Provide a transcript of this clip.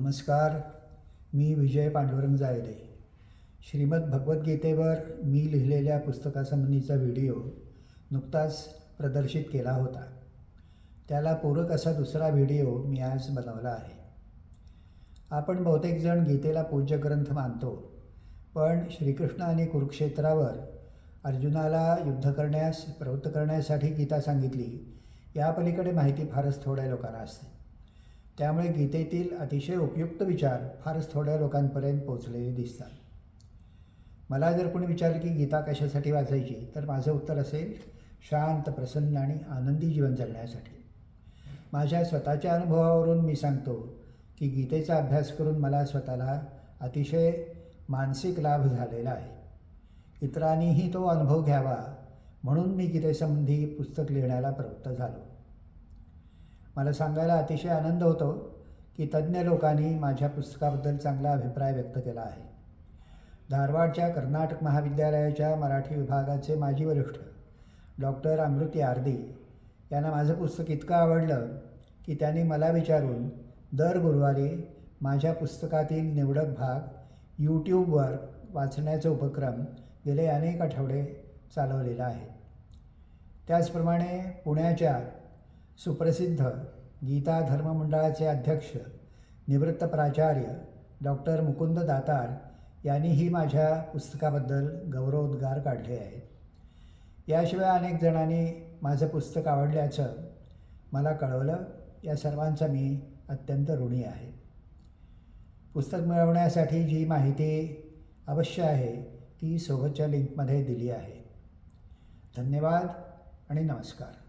नमस्कार. मी विजय पांडुरंग जायले. श्रीमद भगवद्गीतेवर मी लिहिलेल्या पुस्तकासंबंधीचा व्हिडिओ नुकताच प्रदर्शित केला होता. त्याला पूरक असा दुसरा व्हिडिओ मी आज बनवला आहे. आपण बहुतेक जण गीतेला पूज्य ग्रंथ मानतो, पण श्रीकृष्ण आणि कुरुक्षेत्रावर अर्जुनाला युद्ध करण्यास प्रवृत्त करण्यासाठी गीता सांगितली या पलीकडे माहिती फारच थोड्या लोकांना असते. त्यामुळे गीतेतील अतिशय उपयुक्त विचार फारच थोड्या लोकांपर्यंत पोचलेले दिसतात. मला जर कोणी विचारले की गीता कशासाठी वाचायची, तर माझं उत्तर असेल शांत, प्रसन्न आणि आनंदी जीवन जगण्यासाठी. माझ्या स्वतःच्या अनुभवावरून मी सांगतो की गीतेचा अभ्यास करून मला स्वतःला अतिशय मानसिक लाभ झालेला आहे. इतरांनीही तो अनुभव घ्यावा म्हणून मी गीतेसंबंधी पुस्तक लिहिण्याला प्रवृत्त झालो. मला सांगायला अतिशय आनंद होतो की तज्ज्ञ लोकांनी माझ्या पुस्तकाबद्दल चांगला अभिप्राय व्यक्त केला आहे. धारवाडच्या कर्नाटक महाविद्यालयाच्या मराठी विभागाचे माजी वरिष्ठ डॉक्टर अमृती आरदी यांना माझं पुस्तक इतकं आवडलं की त्यांनी मला विचारून दर गुरुवारी माझ्या पुस्तकातील निवडक भाग यूट्यूबवर वाचण्याचा उपक्रम गेले अनेक आठवडे चालवलेला आहे. त्याचप्रमाणे पुण्याच्या सुप्रसिद्ध गीता धर्म मंडळाचे अध्यक्ष निवृत्त प्राचार्य डॉक्टर मुकुंद दातार यांनीही माझ्या पुस्तकाबद्दल गौरवोद्गार काढले आहेत. याशिवाय अनेक जणांनी माझं पुस्तक आवडल्याचं मला कळवलं. या सर्वांचा मी अत्यंत ऋणी आहे. पुस्तक मिळवण्यासाठी जी माहिती आवश्य आहे ती सोबतच्या लिंकमध्ये दिली आहे. धन्यवाद आणि नमस्कार.